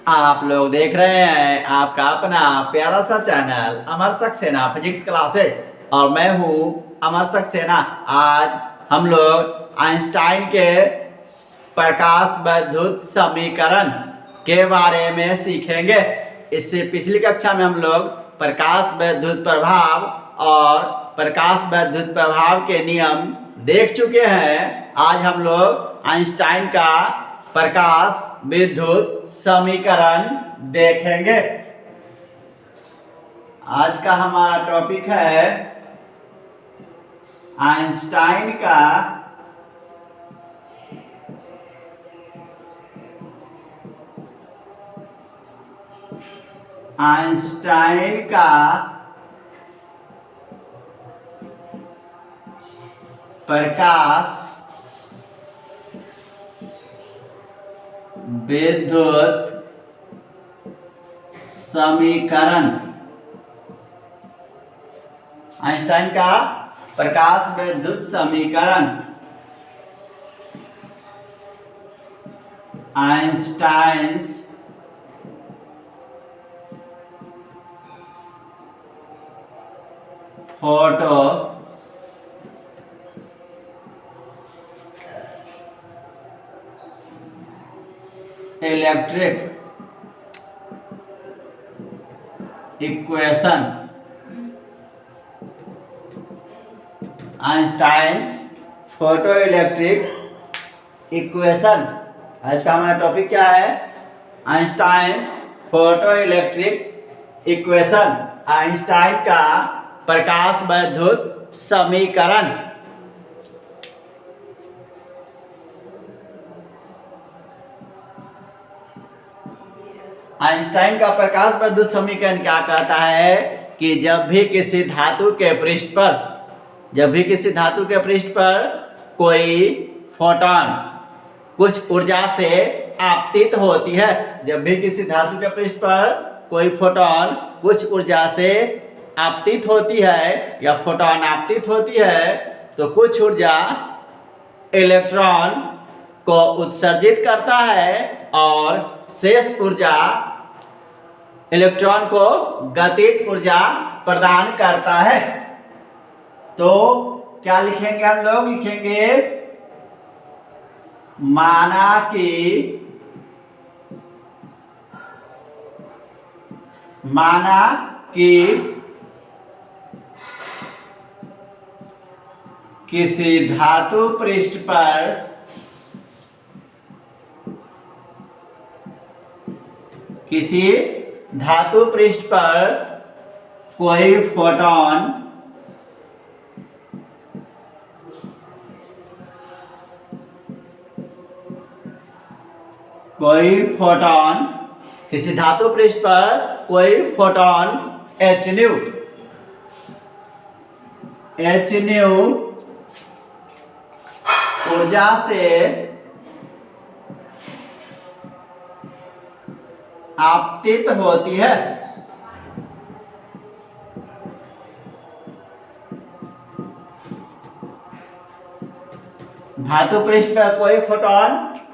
आप लोग देख रहे हैं आपका अपना प्यारा सा चैनल अमर सक्सेना फिजिक्स क्लासेज और मैं हूँ अमर सक्सेना। आज हम लोग आइंस्टाइन के प्रकाश विद्युत समीकरण के बारे में सीखेंगे। इससे पिछली कक्षा में हम लोग प्रकाश विद्युत प्रभाव और प्रकाश विद्युत प्रभाव के नियम देख चुके हैं। आज हम लोग आइंस्टाइन का प्रकाश विद्युत समीकरण देखेंगे। आज का हमारा टॉपिक है आइंस्टाइन का प्रकाश विद्युत समीकरण। आइंस्टाइन का प्रकाश विद्युत समीकरण। Einstein's photo electric equation. Einstein's photo electric equation. आज का हमारा टॉपिक क्या है? Einstein's photo electric equation. Einstein का प्रकाश विद्युत समीकरण। आइंस्टाइन का प्रकाश विद्युत समीकरण क्या कहता है कि जब भी किसी धातु के पृष्ठ पर कोई फोटॉन कुछ ऊर्जा से आपतित होती है, जब भी किसी धातु के पृष्ठ पर कोई फोटॉन कुछ ऊर्जा से आपतित होती है या फोटॉन आपतित होती है तो कुछ ऊर्जा इलेक्ट्रॉन को उत्सर्जित करता है और शेष ऊर्जा इलेक्ट्रॉन को गतिज ऊर्जा प्रदान करता है। तो क्या लिखेंगे हम लोग? लिखेंगे माना कि किसी धातु पृष्ठ पर कोई फोटॉन किसी धातु पृष्ठ पर कोई फोटॉन h न्यू ऊर्जा से आपतित होती है। धातु पृष्ठ पर कोई फोटॉन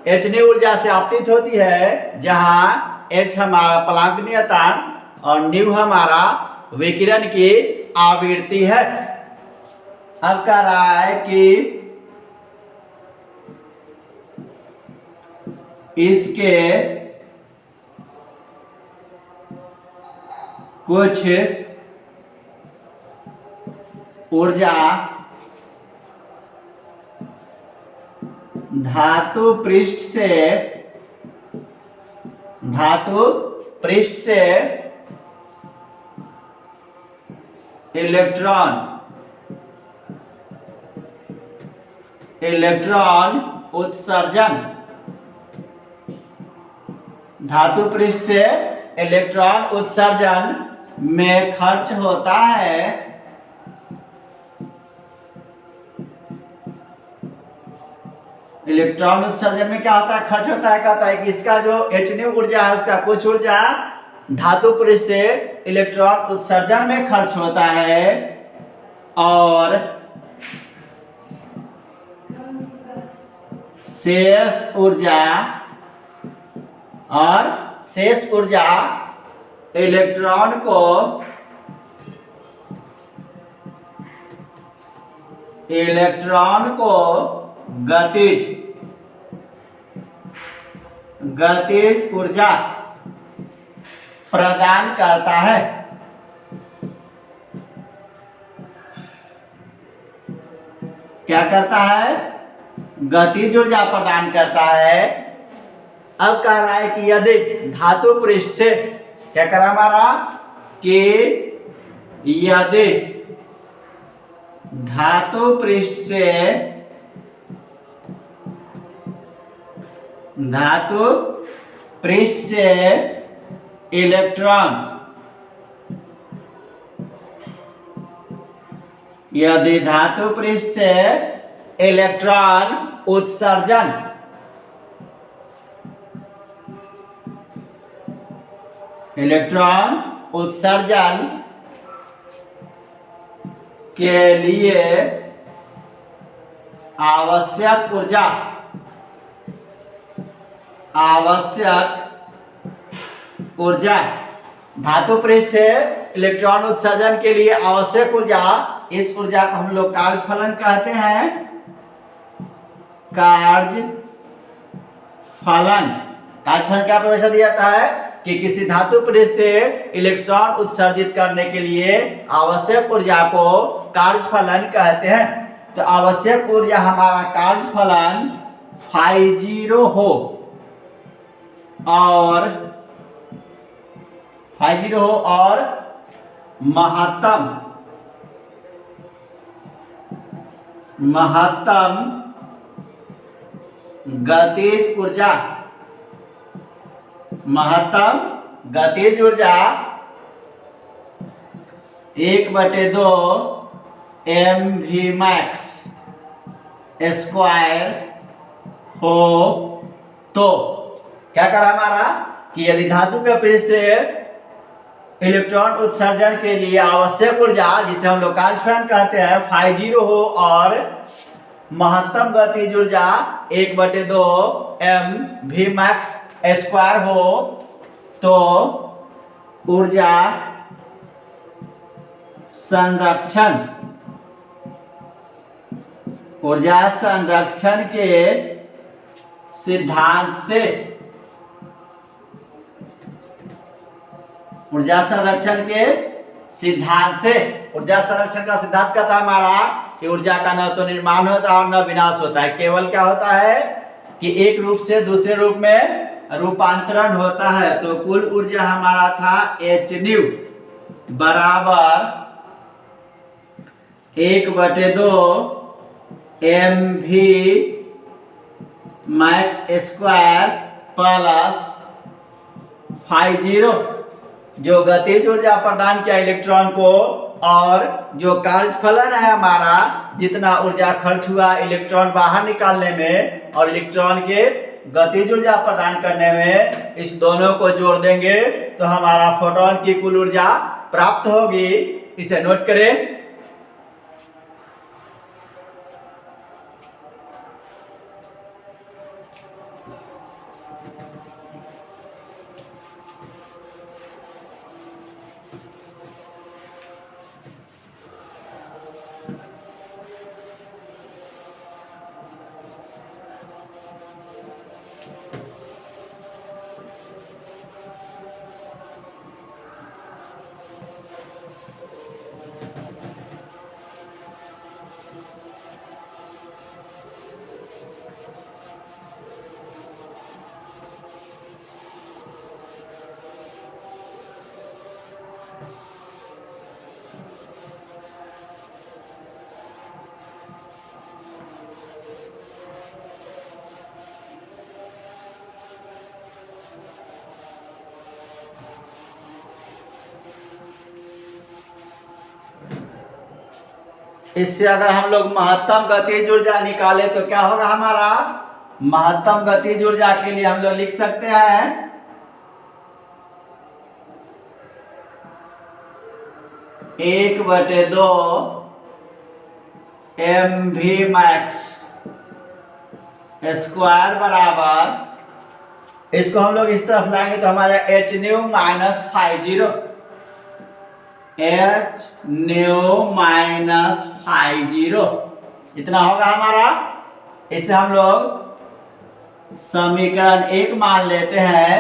h न्यू ऊर्जा से आपतित होती है, जहां h हमारा प्लांक नियतांक और न्यू हमारा विकिरण की आवृत्ति है। अब कह रहा है कि इसके कुछ ऊर्जा धातु पृष्ठ से इलेक्ट्रॉन उत्सर्जन। धातु पृष्ठ से इलेक्ट्रॉन उत्सर्जन में खर्च होता है। इलेक्ट्रॉन उत्सर्जन में क्या होता है? खर्च होता है। कहता है कि इसका जो h न्यू ऊर्जा है उसका कुछ ऊर्जा धातु पृष्ठ से इलेक्ट्रॉन उत्सर्जन में खर्च होता है और शेष ऊर्जा और शेष ऊर्जा इलेक्ट्रॉन को गतिज ऊर्जा प्रदान करता है। क्या करता है? गतिज ऊर्जा प्रदान करता है। अब कह रहा है कि यदि धातु पृष्ठ से, क्या करा हमारा, कि यदि धातु पृष्ठ से इलेक्ट्रॉन, यदि धातु पृष्ठ से इलेक्ट्रॉन उत्सर्जन के लिए आवश्यक ऊर्जा धातु पृष्ठ से इलेक्ट्रॉन उत्सर्जन के लिए आवश्यक ऊर्जा, इस ऊर्जा को हम लोग कार्यफलन कहते हैं। कार्यफलन क्या परिभाषा दिया जाता है कि किसी धातु पृष्ठ से इलेक्ट्रॉन उत्सर्जित करने के लिए आवश्यक ऊर्जा को कार्यफलन कहते हैं। तो आवश्यक ऊर्जा हमारा कार्यफलन φ0 हो और महत्तम गतिज ऊर्जा 1/2 mv max स्क्वायर हो। तो क्या करा हमारा कि यदि धातु के पृष्ठ से इलेक्ट्रॉन उत्सर्जन के लिए आवश्यक ऊर्जा, जिसे हम लोग कार्यफलन कहते हैं, φ0 हो और महत्तम गतिज ऊर्जा 1/2 mv max स्क्वायर हो, तो ऊर्जा संरक्षण के सिद्धांत से, ऊर्जा संरक्षण का सिद्धांत का था हमारा कि ऊर्जा का न तो निर्माण होता है और न विनाश होता है, केवल क्या होता है कि एक रूप से दूसरे रूप में रूपांतरण होता है। तो कुल ऊर्जा हमारा था hν बराबर 1/2 mv max स्क्वायर प्लस φ0, जो गतिज ऊर्जा प्रदान किया इलेक्ट्रॉन को, और जो कार्यफलन है हमारा, जितना ऊर्जा खर्च हुआ इलेक्ट्रॉन बाहर निकालने में और इलेक्ट्रॉन के गतिज ऊर्जा प्रदान करने में, इस दोनों को जोड़ देंगे तो हमारा फोटोन की कुल ऊर्जा प्राप्त होगी। इसे नोट करें। इससे अगर हम लोग महत्तम गतिज ऊर्जा निकाले तो क्या होगा हमारा? महत्तम गतिज ऊर्जा के लिए हम लोग लिख सकते हैं 1/2 mv max स्क्वायर बराबर इसको हम लोग इस तरफ लाएंगे तो हमारा H new minus 50, H new minus 50 इतना होगा हमारा। इसे हम लोग समीकरण 1 मान लेते हैं।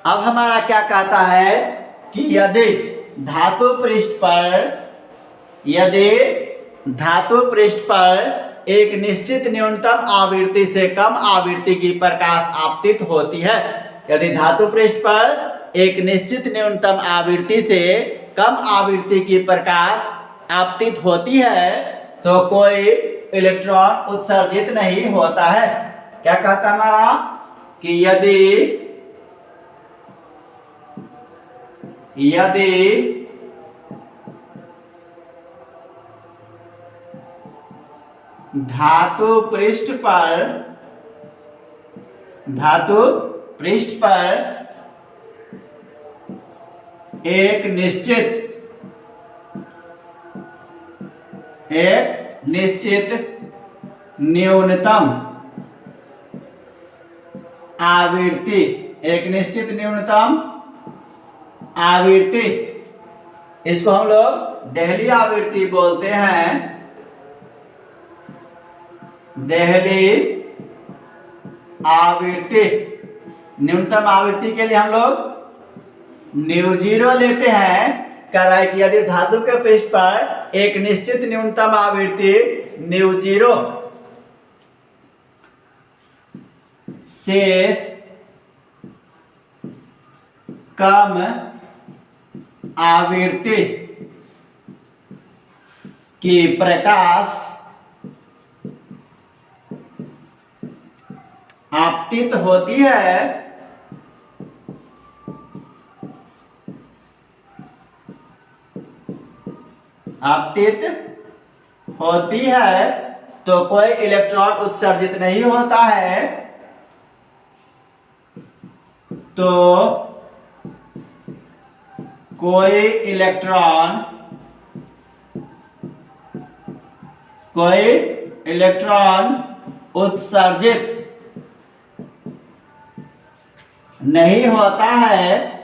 अब हमारा क्या कहता है कि यदि धातु पृष्ठ पर एक निश्चित न्यूनतम आवृत्ति से कम आवृत्ति की प्रकाश आपतित होती है, यदि धातु पृष्ठ पर एक निश्चित न्यूनतम आवृत्ति से कम आवृत्ति की प्रकाश आपतित होती है तो कोई इलेक्ट्रॉन उत्सर्जित नहीं होता है। क्या कहता हमारा कि यदि धातु पृष्ठ पर एक निश्चित न्यूनतम आवृत्ति, इसको हम लोग देहली आवृत्ति बोलते हैं। देहली आवृत्ति, न्यूनतम आवृत्ति के लिए हम लोग न्यू जीरो लेते हैं। कह रहा है कि यदि धातु के पृष्ठ पर एक निश्चित न्यूनतम आवृत्ति न्यू जीरो से कम आवृत्ति की प्रकाश आपतित होती है तो कोई इलेक्ट्रॉन उत्सर्जित नहीं होता है। तो कोई इलेक्ट्रॉन उत्सर्जित नहीं होता है।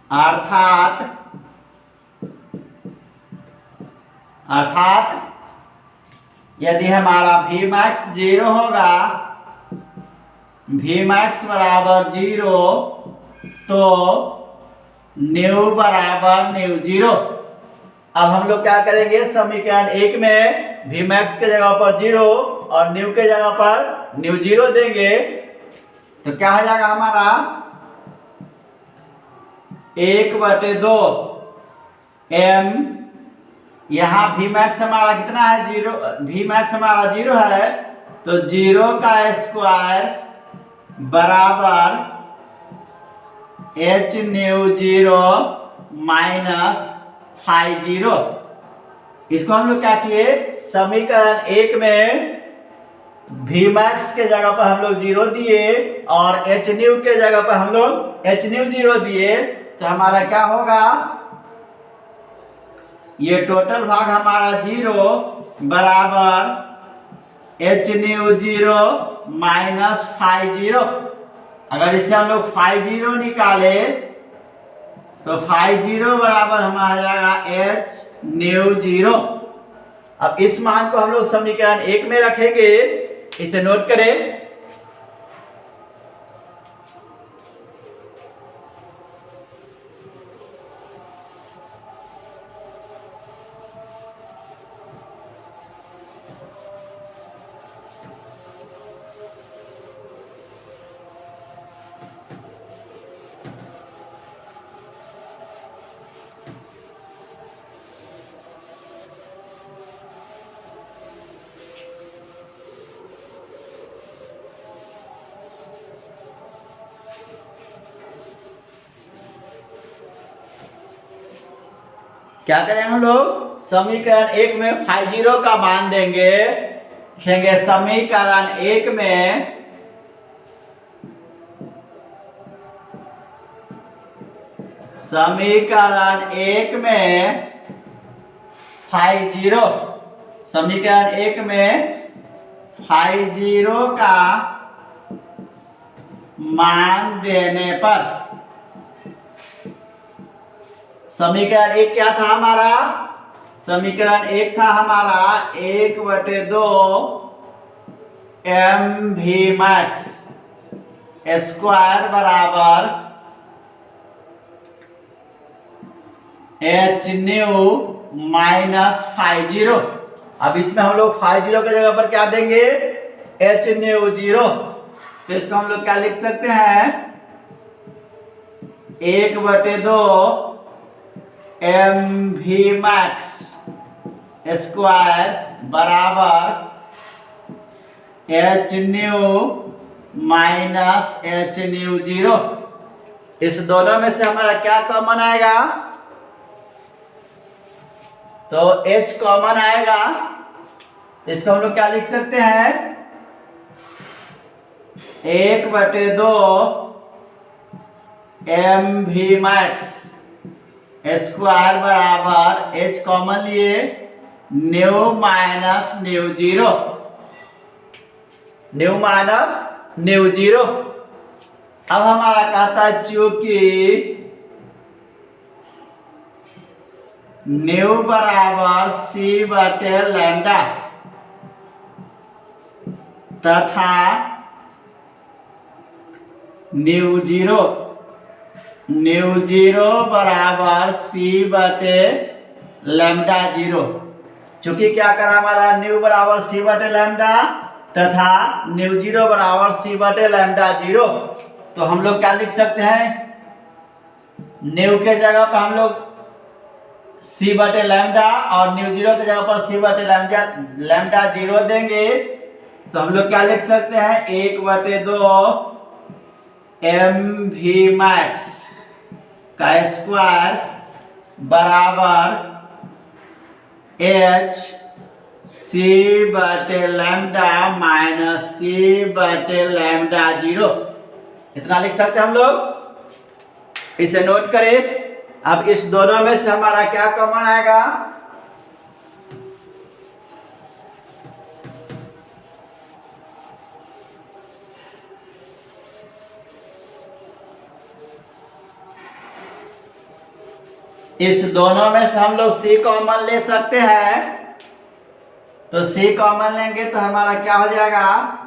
अर्थात यदि हमारा Vmax 0 होगा, Vmax बराबर 0 तो न्यू बराबर न्यू जीरो। अब हम लोग क्या करेंगे, समीकरण 1 में Vmax के जगह पर 0 और न्यू के जगह पर न्यू जीरो देंगे तो क्या हो जाएगा हमारा 1/2 m। यहाँ Vmax हमारा कितना है 0, Vmax हमारा 0 है तो 0 का स्क्वायर बराबर h न्यू 0 माइनस 50। इसको हम लोग क्या किए, समीकरण 1 में Vmax के जगह पर हम लोग 0 दिए और h न्यू के जगह पर हम लोग h न्यू 0 दिए तो हमारा क्या होगा, ये टोटल भाग हमारा 0 बराबर h न्यू 0 माइनस 50। अगर इससे हम लोग 50 निकाले तो 50 बराबर हमारा जाएगा h न्यू 0। अब इस मान को हम लोग समीकरण 1 में रखेंगे, इसे नोट करें। क्या करें हम लोग, समीकरण 1 में 50 का मान देंगे, लिखेंगे समीकरण 1 में φ0, समीकरण 1 में φ0 का मान देने पर समीकरण 1 क्या था हमारा? समीकरण 1 था हमारा 1/2 mv max स्क्वायर बराबर h न्यू माइनस φ0। अब इसमें हम लोग φ0 की जगह पर क्या देंगे? h new 0। तो इसको हम लोग क्या लिख सकते हैं? 1/2 mv max स्क्वायर बराबर h new minus h new 0। इस दोनों में से हमारा क्या कॉमन आएगा? तो h कॉमन आएगा। इसको हम लोग क्या लिख सकते हैं? 1/2 mv max स्क्वायर बराबर h कॉमन लिए new minus new 0, new minus new 0। अब हमारा कहता है चूंकि न्यू बराबर c/λ तथा न्यू 0 बराबर c/λ0। चूंकि क्या करा हमारा? न्यू बराबर c/λ तथा न्यू 0 बराबर c/λ0। तो हम लोग क्या लिख सकते हैं? न्यू के जगह पर हम लोग c/λ और न्यू 0 की जगह पर c/λ0 देंगे। तो हम लोग क्या लिख सकते हैं? 1/2 mv max का स्क्वायर बराबर h c/λ माइनस c/λ0। इतना लिख सकते हैं हम लोग। इसे नोट करें। अब इस दोनों में से हमारा क्या कॉमन आएगा? इस दोनों में से हम लोग c कॉमन ले सकते हैं। तो c कॉमन लेंगे तो हमारा क्या हो जाएगा?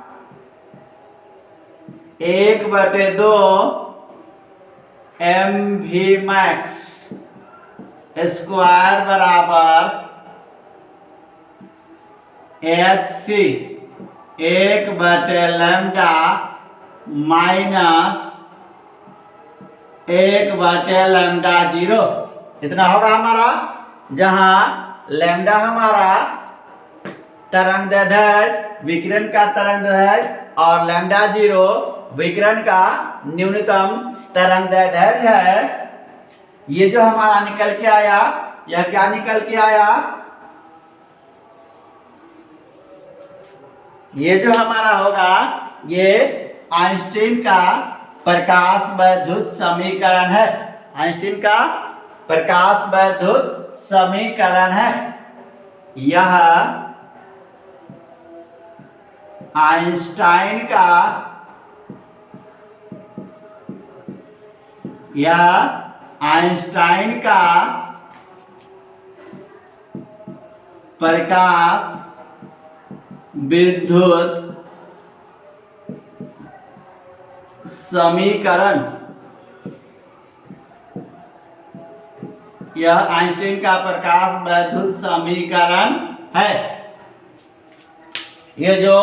1/2 mv max स्क्वायर बराबर hc 1/λ माइनस 1/λ0। इतना होगा हमारा, जहां लैम्डा हमारा तरंगदैर्ध्य विकिरण का तरंगदैर्ध्य और λ0 विकिरण का न्यूनतम तरंगदैर्ध्य है। ये जो हमारा निकल के आया, यह क्या निकल के आया? ये जो हमारा होगा ये आइंस्टीन का प्रकाश वैद्युत समीकरण है। आइंस्टीन का प्रकाश वैद्युत समीकरण है। यह आइंस्टाइन का प्रकाश विद्युत समीकरण, यह आइंस्टीन का प्रकाश वैद्युत समीकरण है। ये जो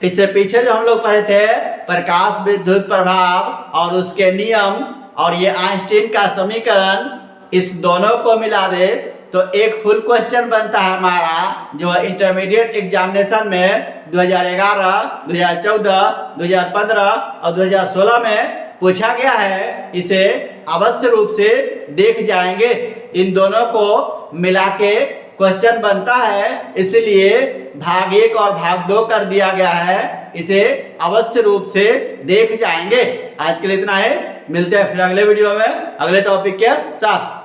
इससे पीछे जो हम लोग पढ़े थे प्रकाश विद्युत प्रभाव और उसके नियम और ये आइंस्टीन का समीकरण, इस दोनों को मिला दे तो एक फुल क्वेश्चन बनता है हमारा, जो इंटरमीडिएट एग्जामिनेशन में 2011, 2014, 2015 और 2016 में पूछा गया है। इसे अवश्य रूप से देख जाएंगे। इन दोनों को मिला के क्वेश्चन बनता है, इसलिए भाग 1 और भाग 2 कर दिया गया है। इसे अवश्य रूप से देख जाएंगे। आज के लिए इतना है, मिलते हैं फिर अगले वीडियो में अगले टॉपिक के साथ।